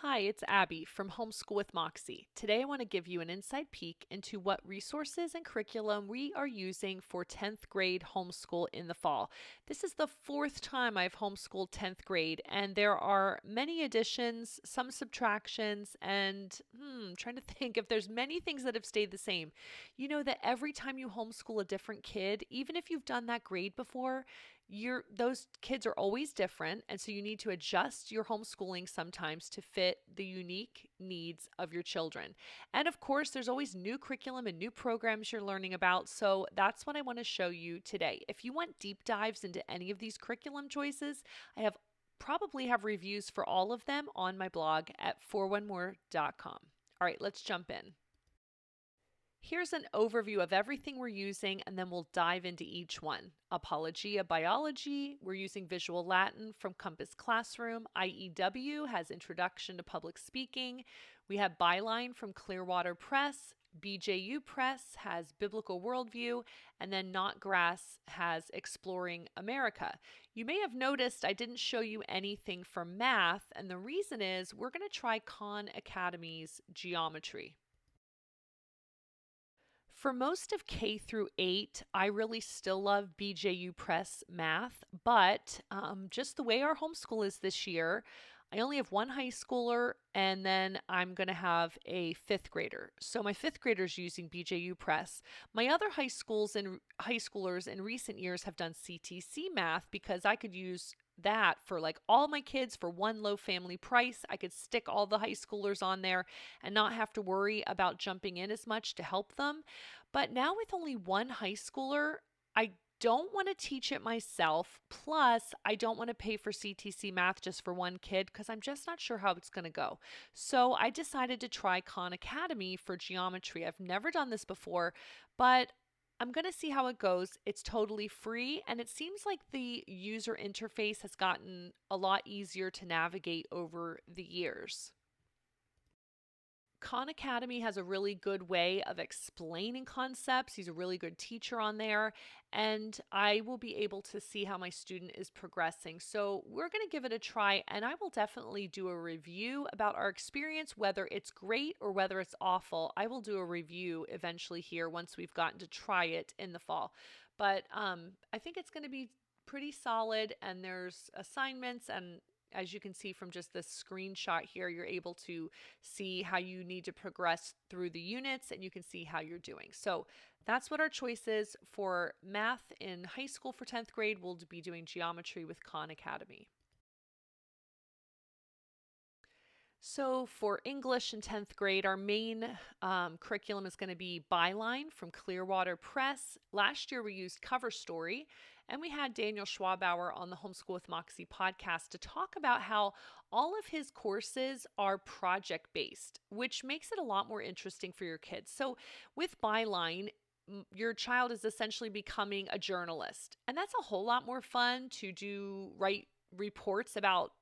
Hi, it's Abby from Homeschool with Moxie. Today I want to give you an inside peek into what resources and curriculum we are using for 10th grade homeschool in the fall. This is the fourth time I've homeschooled 10th grade, and there are many additions, some subtractions, and trying to think if there's many things that have stayed the same. You know that every time you homeschool a different kid, even if you've done that grade before, those kids are always different, and so you need to adjust your homeschooling sometimes to fit the unique needs of your children. And of course, there's always new curriculum and new programs you're learning about, so that's what I want to show you today. If you want deep dives into any of these curriculum choices, I probably have reviews for all of them on my blog at 41more.com. All right, let's jump in. Here's an overview of everything we're using, and then we'll dive into each one. Apologia Biology, we're using Visual Latin from Compass Classroom. IEW has Introduction to Public Speaking. We have Byline from Clearwater Press. BJU Press has Biblical Worldview, and then Not Grass has Exploring America. You may have noticed I didn't show you anything for math, and the reason is we're going to try Khan Academy's geometry. For most of K through 8, I really still love BJU Press math, but just the way our homeschool is this year, I only have one high schooler and then I'm going to have a fifth grader. So my fifth grader is using BJU Press. My other high schoolers in recent years have done CTC math because I could use that for like all my kids for one low family price. I could stick all the high schoolers on there and not have to worry about jumping in as much to help them. But now with only one high schooler, I don't want to teach it myself. Plus, I don't want to pay for CTC math just for one kid because I'm just not sure how it's going to go. So I decided to try Khan Academy for geometry. I've never done this before, but I'm going to see how it goes. It's totally free, and it seems like the user interface has gotten a lot easier to navigate over the years. Khan Academy has a really good way of explaining concepts. He's a really good teacher on there, and I will be able to see how my student is progressing. So we're going to give it a try, and I will definitely do a review about our experience, whether it's great or whether it's awful. I will do a review eventually here once we've gotten to try it in the fall. But I think it's going to be pretty solid, and there's assignments, and as you can see from just this screenshot here, you're able to see how you need to progress through the units, and you can see how you're doing. So that's what our choice is for math in high school for 10th grade. We'll be doing geometry with Khan Academy. So for English in 10th grade, our main curriculum is going to be Byline from Clearwater Press. Last year we used Cover Story, and we had Daniel Schwabauer on the Homeschool with Moxie podcast to talk about how all of his courses are project-based, which makes it a lot more interesting for your kids. So with Byline, your child is essentially becoming a journalist, and that's a whole lot more fun to write reports about,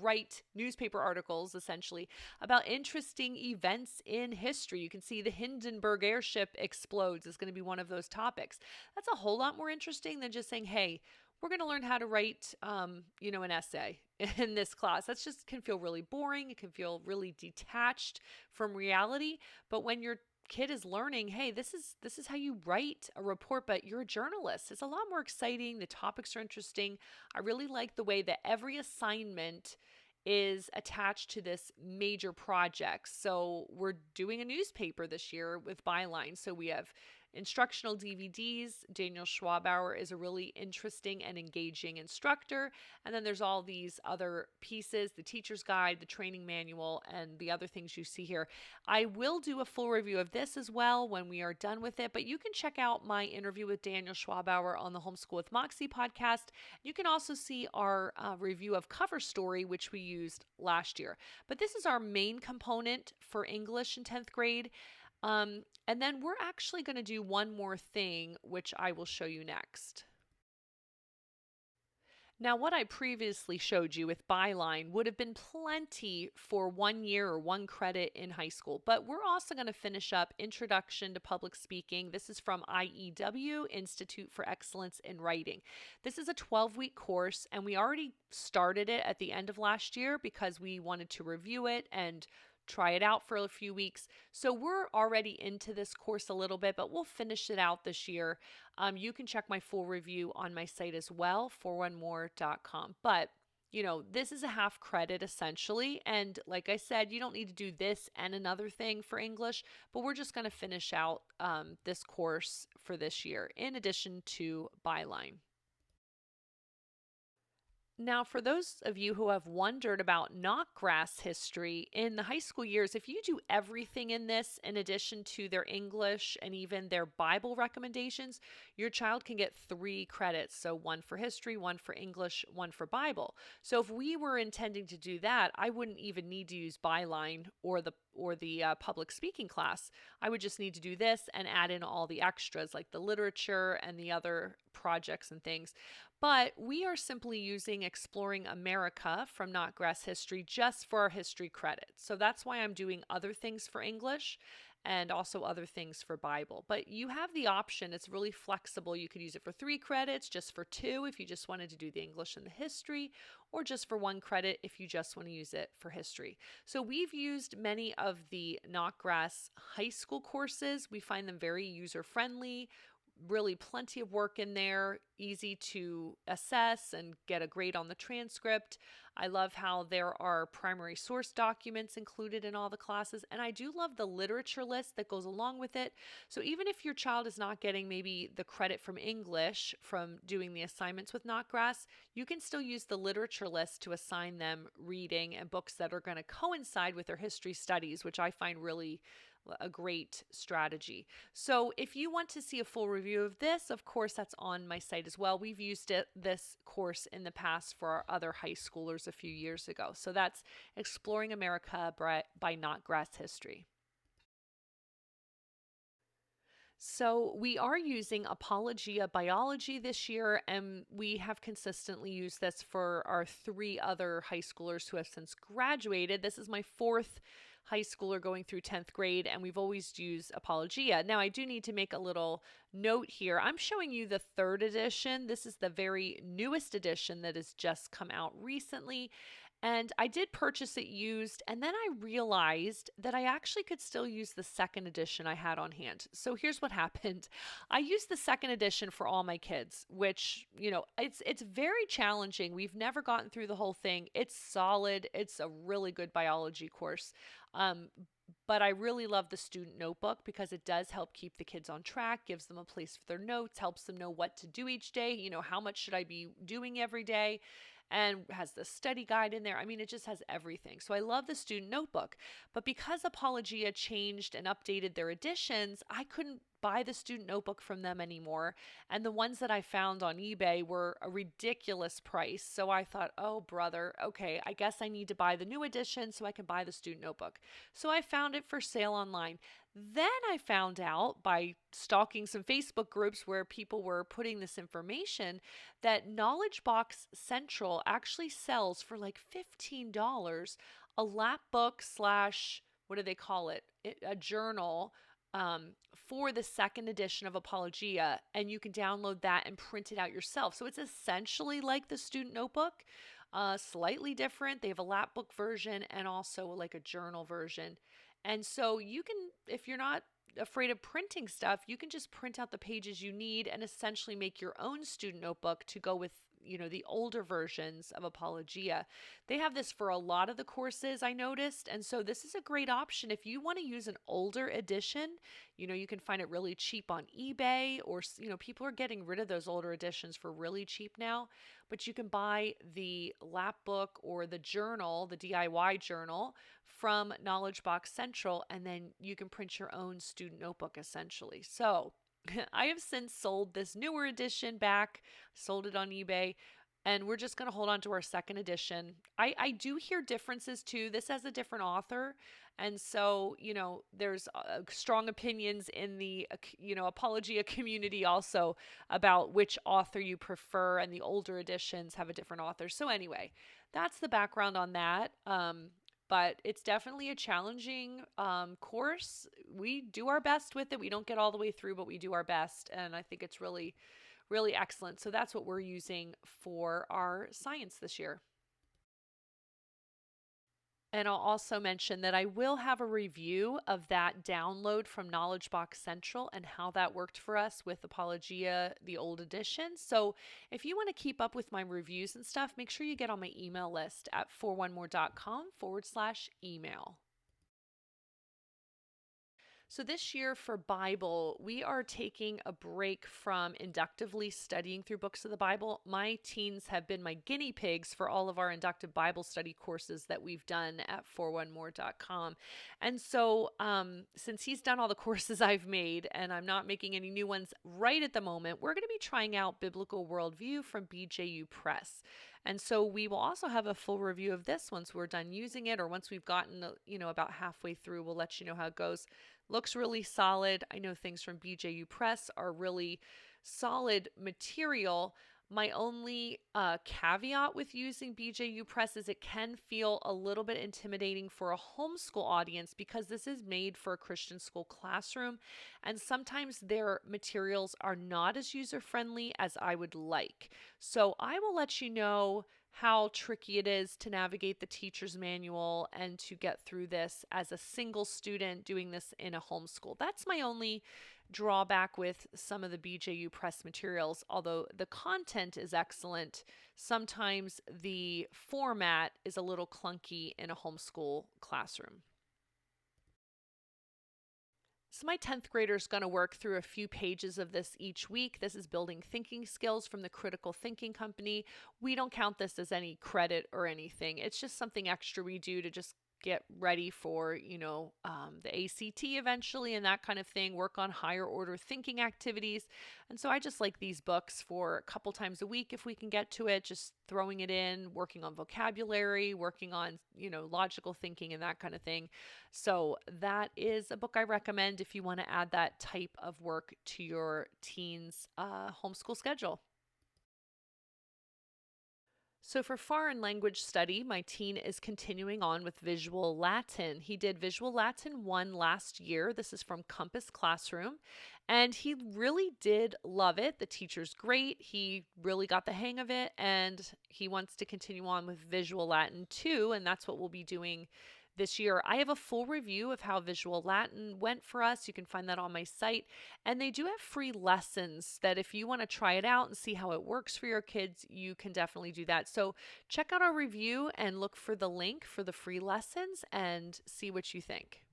write newspaper articles essentially about interesting events in history. You can see the Hindenburg airship explodes is going to be one of those topics. That's a whole lot more interesting than just saying, hey, we're going to learn how to write, an essay in this class. That's just can feel really boring. It can feel really detached from reality. But when your kid is learning, hey, this is how you write a report, but you're a journalist, it's a lot more exciting. The topics are interesting. I really like the way that every assignment is attached to this major project. So we're doing a newspaper this year with Byline. So we have instructional DVDs. Daniel Schwabauer is a really interesting and engaging instructor. And then there's all these other pieces, the teacher's guide, the training manual, and the other things you see here. I will do a full review of this as well when we are done with it, but you can check out my interview with Daniel Schwabauer on the Homeschool with Moxie podcast. You can also see our review of Cover Story, which we used last year. But this is our main component for English in 10th grade. And then we're actually going to do one more thing, which I will show you next. Now, what I previously showed you with Byline would have been plenty for 1 year or one credit in high school, but we're also going to finish up Introduction to Public Speaking. This is from IEW, Institute for Excellence in Writing. This is a 12-week course, and we already started it at the end of last year because we wanted to review it and try it out for a few weeks. So we're already into this course a little bit, but we'll finish it out this year. You can check my full review on my site as well, 4onemore.com. But this is a half credit essentially. And like I said, you don't need to do this and another thing for English, but we're just going to finish out this course for this year in addition to Byline. Now, for those of you who have wondered about Knockgrass history in the high school years, if you do everything in this in addition to their English and even their Bible recommendations, your child can get 3 credits. So one for history, one for English, one for Bible. So if we were intending to do that, I wouldn't even need to use Byline or the public speaking class. I would just need to do this and add in all the extras like the literature and the other projects and things. But we are simply using Exploring America from Knockgrass History just for our history credit. So that's why I'm doing other things for English and also other things for Bible. But you have the option. It's really flexible. You could use it for 3 credits, just for 2 if you just wanted to do the English and the history, or just for 1 credit if you just want to use it for history. So we've used many of the Knockgrass high school courses. We find them very user-friendly, really plenty of work in there, easy to assess and get a grade on the transcript. I love how there are primary source documents included in all the classes, and I do love the literature list that goes along with it. So even if your child is not getting maybe the credit from English from doing the assignments with Knockgrass, you can still use the literature list to assign them reading and books that are going to coincide with their history studies, which I find really a great strategy. So if you want to see a full review of this, of course, that's on my site as well. We've used this course in the past for our other high schoolers a few years ago. So that's Exploring America by Knockgrass History. So we are using Apologia Biology this year, and we have consistently used this for our 3 other high schoolers who have since graduated. This is my 4th high schooler going through 10th grade, and we've always used Apologia. Now, I do need to make a little note here. I'm showing you the 3rd edition. This is the very newest edition that has just come out recently. And I did purchase it used, and then I realized that I actually could still use the 2nd edition I had on hand. So here's what happened. I used the 2nd edition for all my kids, which, it's very challenging. We've never gotten through the whole thing. It's solid. It's a really good biology course. But I really love the student notebook because it does help keep the kids on track, gives them a place for their notes, helps them know what to do each day. How much should I be doing every day? And has the study guide in there. I mean, it just has everything. So I love the student notebook. But because Apologia changed and updated their editions, I couldn't buy the student notebook from them anymore. And the ones that I found on eBay were a ridiculous price. So I thought, oh, brother, okay, I guess I need to buy the new edition so I can buy the student notebook. So I found it for sale online. Then I found out by stalking some Facebook groups where people were putting this information that Knowledge Box Central actually sells for like $15 a lap book slash, what do they call it? A journal for the 2nd edition of Apologia, and you can download that and print it out yourself. So it's essentially like the student notebook, slightly different. They have a lap book version and also like a journal version. And so you can, if you're not afraid of printing stuff, you can just print out the pages you need and essentially make your own student notebook to go with, the older versions of Apologia. They have this for a lot of the courses I noticed. And so this is a great option. If you want to use an older edition, you can find it really cheap on eBay or, people are getting rid of those older editions for really cheap now. But you can buy the lap book or the journal, the DIY journal from Knowledge Box Central, and then you can print your own student notebook essentially. So I have since sold this newer edition back, sold it on eBay. and we're just going to hold on to our second edition. I do hear differences too. This has a different author. And so, there's strong opinions in the, Apologia community also about which author you prefer, and the older editions have a different author. So, anyway, that's the background on that. But it's definitely a challenging course. We do our best with it. We don't get all the way through, but we do our best. And I think it's really, really excellent. So that's what we're using for our science this year. And I'll also mention that I will have a review of that download from Knowledge Box Central and how that worked for us with Apologia, the old edition. So if you want to keep up with my reviews and stuff, make sure you get on my email list at 41more.com/email. So, this year for Bible, we are taking a break from inductively studying through books of the Bible. My teens have been my guinea pigs for all of our inductive Bible study courses that we've done at 41more.com. And so, since he's done all the courses I've made and I'm not making any new ones right at the moment, we're going to be trying out Biblical Worldview from BJU Press. And so we will also have a full review of this once we're done using it, or once we've gotten, about halfway through. We'll let you know how it goes. Looks really solid. I know things from BJU Press are really solid material. My only caveat with using BJU Press is it can feel a little bit intimidating for a homeschool audience, because this is made for a Christian school classroom, and sometimes their materials are not as user-friendly as I would like. So I will let you know how tricky it is to navigate the teacher's manual and to get through this as a single student doing this in a homeschool. That's my only drawback with some of the BJU Press materials. Although the content is excellent, sometimes the format is a little clunky in a homeschool classroom. So my 10th grader is going to work through a few pages of this each week. This is building thinking skills from the Critical Thinking Company. We don't count this as any credit or anything. It's just something extra we do to just get ready for, the ACT eventually and that kind of thing, work on higher order thinking activities. And so I just like these books for a couple times a week if we can get to it, just throwing it in, working on vocabulary, working on, logical thinking and that kind of thing. So that is a book I recommend if you want to add that type of work to your teens' homeschool schedule. So, for foreign language study, my teen is continuing on with Visual Latin. He did Visual Latin 1 last year. This is from Compass Classroom, and he really did love it. The teacher's great. He really got the hang of it, and he wants to continue on with Visual Latin 2, and that's what we'll be doing this year. I have a full review of how Visual Latin went for us. You can find that on my site. And they do have free lessons that if you want to try it out and see how it works for your kids, you can definitely do that. So check out our review and look for the link for the free lessons and see what you think.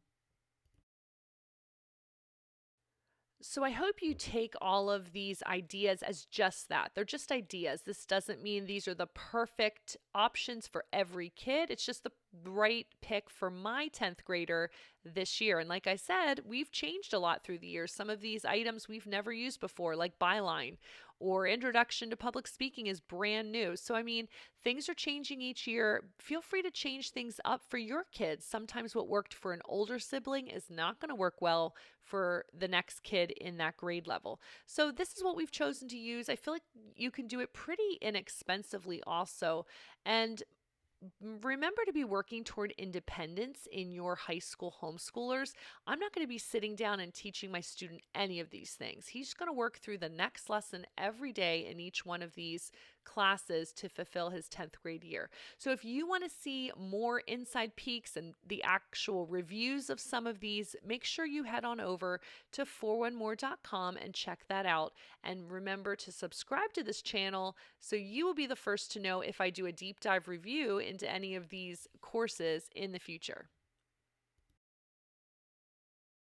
So I hope you take all of these ideas as just that. They're just ideas. This doesn't mean these are the perfect options for every kid. It's just the right pick for my 10th grader this year. And like I said, we've changed a lot through the years. Some of these items we've never used before, like Byline or Introduction to Public Speaking, is brand new. So, I mean, things are changing each year. Feel free to change things up for your kids. Sometimes what worked for an older sibling is not going to work well for the next kid in that grade level. So, this is what we've chosen to use. I feel like you can do it pretty inexpensively also. And remember to be working toward independence in your high school homeschoolers. I'm not going to be sitting down and teaching my student any of these things. He's going to work through the next lesson every day in each one of these classes to fulfill his 10th grade year. So if you want to see more inside peeks and the actual reviews of some of these, make sure you head on over to 41more.com and check that out. And remember to subscribe to this channel so you will be the first to know if I do a deep dive review into any of these courses in the future.